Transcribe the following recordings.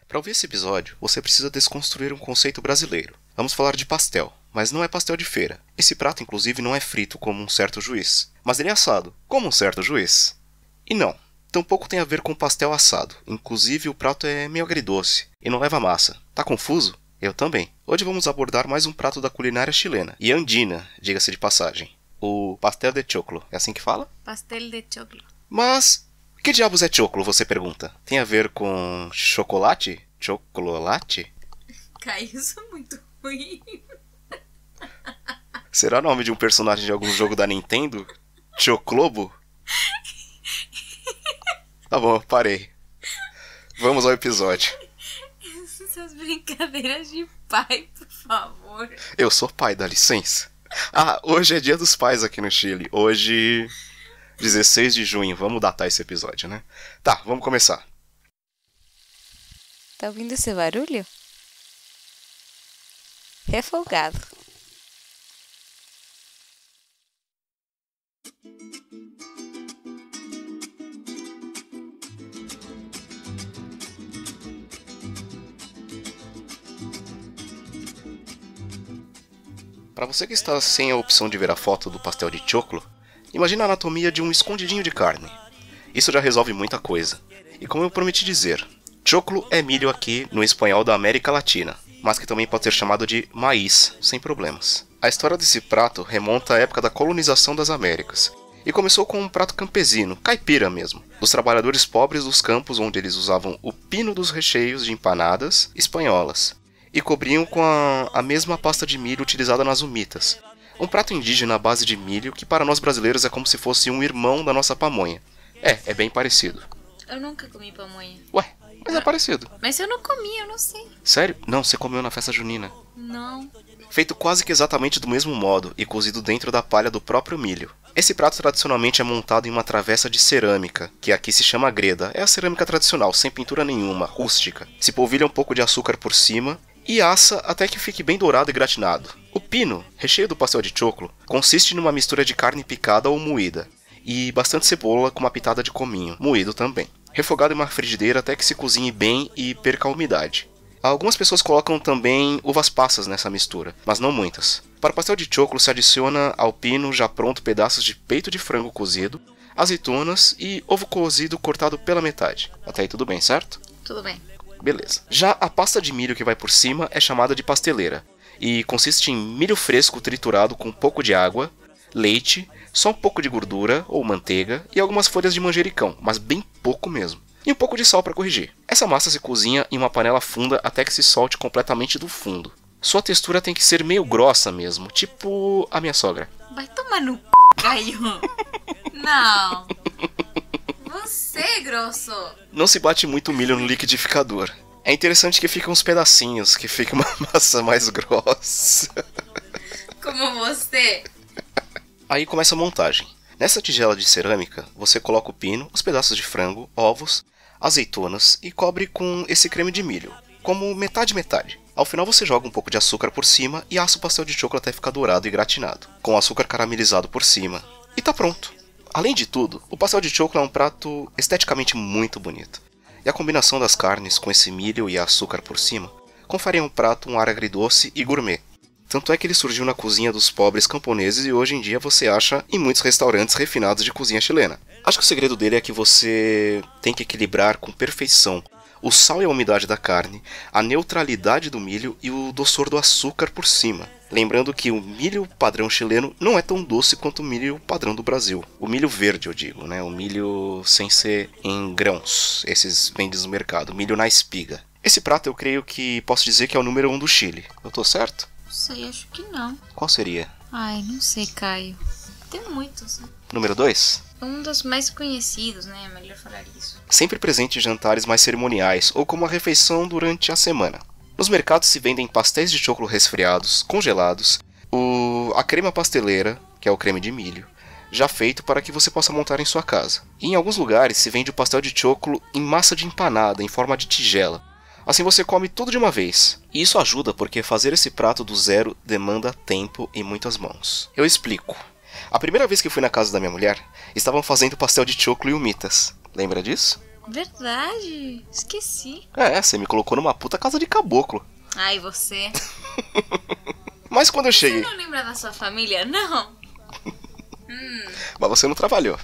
Para ouvir esse episódio, você precisa desconstruir um conceito brasileiro. Vamos falar de pastel, mas não é pastel de feira. Esse prato, inclusive, não é frito como um certo juiz, mas ele é assado, como um certo juiz. E não, tampouco tem a ver com pastel assado. Inclusive, o prato é meio agridoce e não leva massa. Tá confuso? Eu também. Hoje vamos abordar mais um prato da culinária chilena, e andina, diga-se de passagem. O pastel de choclo, é assim que fala? Pastel de choclo. Mas, que diabos é choclo, você pergunta? Tem a ver com chocolate? Chocolate? Caio, isso é muito ruim. Será nome de um personagem de algum jogo da Nintendo? Choclobo? Tá bom, parei. Vamos ao episódio. Essas brincadeiras de pai, por favor. Eu sou pai, dá licença. Ah, hoje é dia dos pais aqui no Chile. Hoje, 16 de junho. Vamos datar esse episódio, né? Tá, vamos começar. Tá ouvindo esse barulho? É folgado. Para você que está sem a opção de ver a foto do pastel de choclo, imagine a anatomia de um escondidinho de carne. Isso já resolve muita coisa. E como eu prometi dizer, choclo é milho aqui no espanhol da América Latina, mas que também pode ser chamado de maíz, sem problemas. A história desse prato remonta à época da colonização das Américas, e começou com um prato campesino, caipira mesmo, dos trabalhadores pobres dos campos onde eles usavam o pino dos recheios de empanadas espanholas, e cobriam com a mesma pasta de milho utilizada nas humitas. Um prato indígena à base de milho que para nós brasileiros é como se fosse um irmão da nossa pamonha. É bem parecido. Eu nunca comi pamonha. Ué, mas é parecido. Mas eu não comi, eu não sei. Sério? Não, você comeu na festa junina. Não. Feito quase que exatamente do mesmo modo e cozido dentro da palha do próprio milho. Esse prato tradicionalmente é montado em uma travessa de cerâmica, que aqui se chama greda. É a cerâmica tradicional, sem pintura nenhuma, rústica. Se polvilha um pouco de açúcar por cima e assa até que fique bem dourado e gratinado. O pino, recheio do pastel de choclo, consiste numa mistura de carne picada ou moída, e bastante cebola com uma pitada de cominho, moído também. Refogado em uma frigideira até que se cozinhe bem e perca a umidade. Algumas pessoas colocam também uvas passas nessa mistura, mas não muitas. Para o pastel de choclo se adiciona ao pino já pronto pedaços de peito de frango cozido, azeitonas e ovo cozido cortado pela metade. Até aí tudo bem, certo? Tudo bem. Beleza. Já a pasta de milho que vai por cima é chamada de pasteleira, e consiste em milho fresco triturado com um pouco de água, leite, só um pouco de gordura ou manteiga e algumas folhas de manjericão, mas bem pouco mesmo. E um pouco de sal para corrigir. Essa massa se cozinha em uma panela funda até que se solte completamente do fundo. Sua textura tem que ser meio grossa mesmo, tipo a minha sogra. Vai tomar no Caio. Não. Você é grosso. Não se bate muito milho no liquidificador. É interessante que fica uns pedacinhos, que fica uma massa mais grossa. Como você. Aí começa a montagem. Nessa tigela de cerâmica, você coloca o pino, os pedaços de frango, ovos, azeitonas e cobre com esse creme de milho, como metade-metade. Ao final você joga um pouco de açúcar por cima e assa o pastel de choclo até ficar dourado e gratinado, com o açúcar caramelizado por cima. E tá pronto. Além de tudo, o pastel de choclo é um prato esteticamente muito bonito. E a combinação das carnes com esse milho e açúcar por cima confere ao prato um ar agridoce e gourmet. Tanto é que ele surgiu na cozinha dos pobres camponeses e hoje em dia você acha em muitos restaurantes refinados de cozinha chilena. Acho que o segredo dele é que você tem que equilibrar com perfeição o sal e a umidade da carne, a neutralidade do milho e o doçor do açúcar por cima. Lembrando que o milho padrão chileno não é tão doce quanto o milho padrão do Brasil. O milho verde, eu digo, né? O milho sem ser em grãos. Esses vendes no mercado. Milho na espiga. Esse prato eu creio que posso dizer que é o número 1 do Chile. Eu tô certo? Não sei, acho que não. Qual seria? Ai, não sei, Caio. Tem muitos, né? Número 2? Um dos mais conhecidos, né? É melhor falar isso. Sempre presente em jantares mais cerimoniais ou como uma refeição durante a semana. Nos mercados se vendem pastéis de choclo resfriados, congelados, a crema pasteleira, que é o creme de milho, já feito para que você possa montar em sua casa. E em alguns lugares se vende o pastel de choclo em massa de empanada, em forma de tigela. Assim você come tudo de uma vez. E isso ajuda porque fazer esse prato do zero demanda tempo e muitas mãos. Eu explico. A primeira vez que fui na casa da minha mulher, estavam fazendo pastel de choclo e humitas. Lembra disso? Verdade. Esqueci. Você me colocou numa puta casa de caboclo. Ai, você. Mas quando eu cheguei... Você não lembra da sua família, não? Mas você não trabalhou.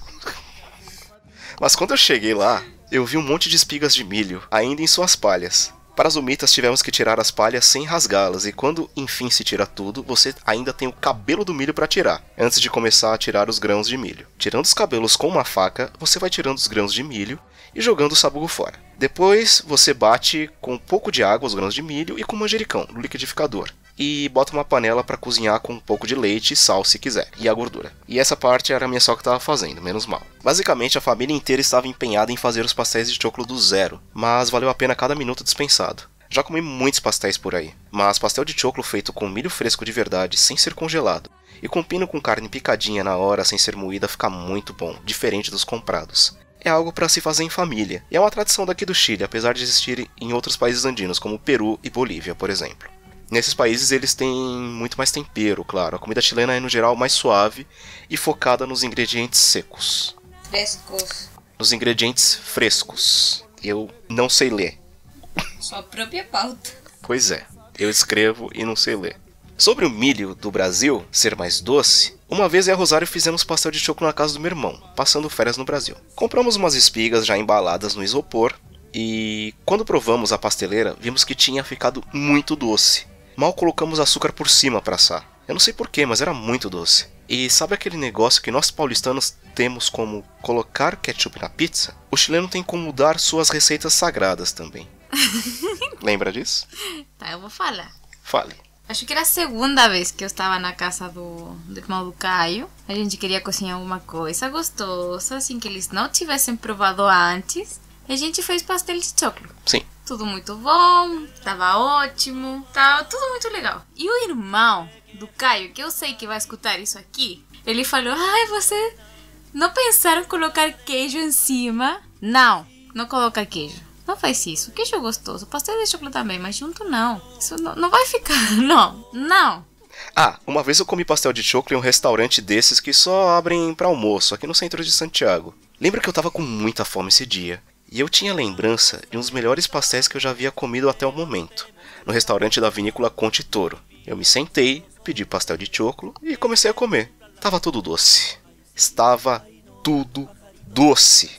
Mas quando eu cheguei lá, eu vi um monte de espigas de milho, ainda em suas palhas. Para as umitas tivemos que tirar as palhas sem rasgá-las, e quando enfim se tira tudo, você ainda tem o cabelo do milho para tirar, antes de começar a tirar os grãos de milho. Tirando os cabelos com uma faca, você vai tirando os grãos de milho e jogando o sabugo fora. Depois você bate com um pouco de água os grãos de milho e com manjericão no liquidificador. E bota uma panela para cozinhar com um pouco de leite e sal se quiser, e a gordura. E essa parte era a minha sogra que estava fazendo, menos mal. Basicamente a família inteira estava empenhada em fazer os pastéis de choclo do zero, mas valeu a pena cada minuto dispensado. Já comi muitos pastéis por aí, mas pastel de choclo feito com milho fresco de verdade, sem ser congelado, e com pino com carne picadinha na hora sem ser moída fica muito bom, diferente dos comprados. É algo para se fazer em família, e é uma tradição daqui do Chile, apesar de existir em outros países andinos, como Peru e Bolívia, por exemplo. Nesses países eles têm muito mais tempero, claro. A comida chilena é no geral mais suave e focada nos ingredientes secos. Frescos. Nos ingredientes frescos. Eu não sei ler. Sua própria pauta. Pois é, eu escrevo e não sei ler. Sobre o milho do Brasil ser mais doce, uma vez eu e a Rosário fizemos pastel de choclo na casa do meu irmão, passando férias no Brasil. Compramos umas espigas já embaladas no isopor e quando provamos a pasteleira, vimos que tinha ficado muito doce. Mal colocamos açúcar por cima para assar. Eu não sei porquê, mas era muito doce. E sabe aquele negócio que nós paulistanos temos como colocar ketchup na pizza? O chileno tem como mudar suas receitas sagradas também. Lembra disso? Tá, eu vou falar. Fale. Acho que era a segunda vez que eu estava na casa do irmão do Caio. A gente queria cozinhar alguma coisa gostosa, assim, que eles não tivessem provado antes. E a gente fez pastel de choclo. Sim. Tudo muito bom, tava ótimo, tava tudo muito legal. E o irmão do Caio, que eu sei que vai escutar isso aqui, ele falou: ai, você não pensaram em colocar queijo em cima? Não, não coloca queijo. Não faz isso, queijo é gostoso, pastel de chocolate também, mas junto não. Isso não vai ficar, não. Ah, uma vez eu comi pastel de choclo em um restaurante desses que só abrem para almoço, aqui no centro de Santiago. Lembra que eu tava com muita fome esse dia. E eu tinha lembrança de um dos melhores pastéis que eu já havia comido até o momento, no restaurante da vinícola Conte Toro. Eu me sentei, pedi pastel de choclo e comecei a comer. Tava tudo doce. Estava tudo doce.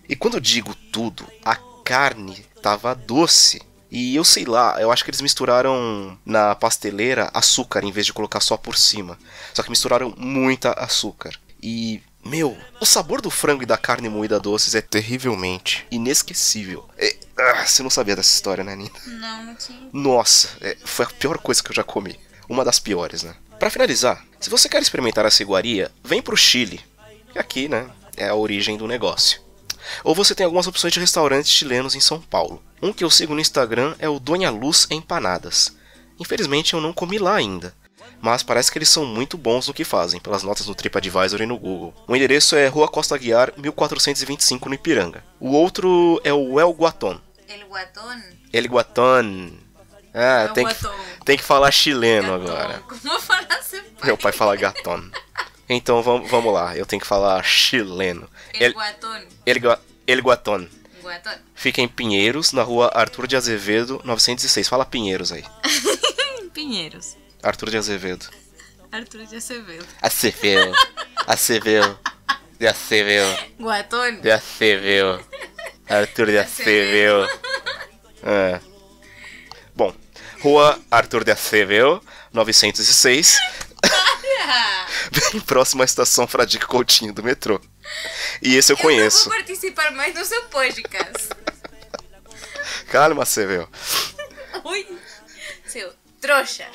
E quando eu digo tudo, a carne tava doce. E eu sei lá, eu acho que eles misturaram na pasteleira açúcar em vez de colocar só por cima. Só que misturaram muita açúcar. E... meu, o sabor do frango e da carne moída doces é terrivelmente inesquecível. Você não sabia dessa história, né, Nina? Não tinha. Nossa, foi a pior coisa que eu já comi. Uma das piores, né? Pra finalizar, se você quer experimentar essa iguaria, vem pro Chile. Que aqui, né, é a origem do negócio. Ou você tem algumas opções de restaurantes chilenos em São Paulo. Um que eu sigo no Instagram é o Dona Luz Empanadas. Infelizmente eu não comi lá ainda. Mas parece que eles são muito bons no que fazem, pelas notas no TripAdvisor e no Google. O endereço é Rua Costa Aguiar, 1425, no Ipiranga. O outro é o El Guatón. El Guatón? El Guatón. Ah, tem que falar chileno Gatón. Agora. Como falar seu pai? Meu pai fala Gatón. Então vamos lá, eu tenho que falar chileno. El Guatón. El Guatón. Guatón. Fica em Pinheiros, na rua Arthur de Azevedo, 906. Fala Pinheiros aí. Pinheiros. Arthur de Azevedo. Arthur de Acevedo. Acevedo. De Acevedo. Guatón. De Acevedo. Arthur de Acevedo. Bom, Rua Arthur de Acevedo, 906. Bem próximo à estação Fradique Coutinho do metrô. E esse eu conheço. Eu não vou participar mais do seu podcast. Calma, Acevedo. Ui, seu trouxa.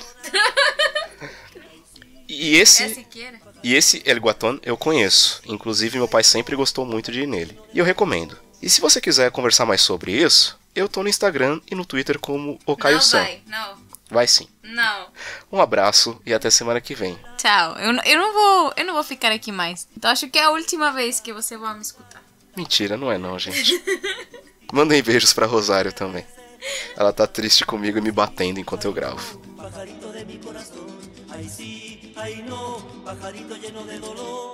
E esse... É siquiera? E esse El Guatón eu conheço. Inclusive meu pai sempre gostou muito de ir nele. E eu recomendo. E se você quiser conversar mais sobre isso, eu tô no Instagram e no Twitter como o Caio San. Não. Vai sim. Não. Um abraço e até semana que vem. Tchau. Eu não vou ficar aqui mais. Então acho que é a última vez que você vai me escutar. Mentira, não é não, gente. Mandem beijos pra Rosário também. Ela tá triste comigo e me batendo enquanto eu gravo. Pajarito de mi corazón, ay sí, ay no, pajarito lleno de dolor.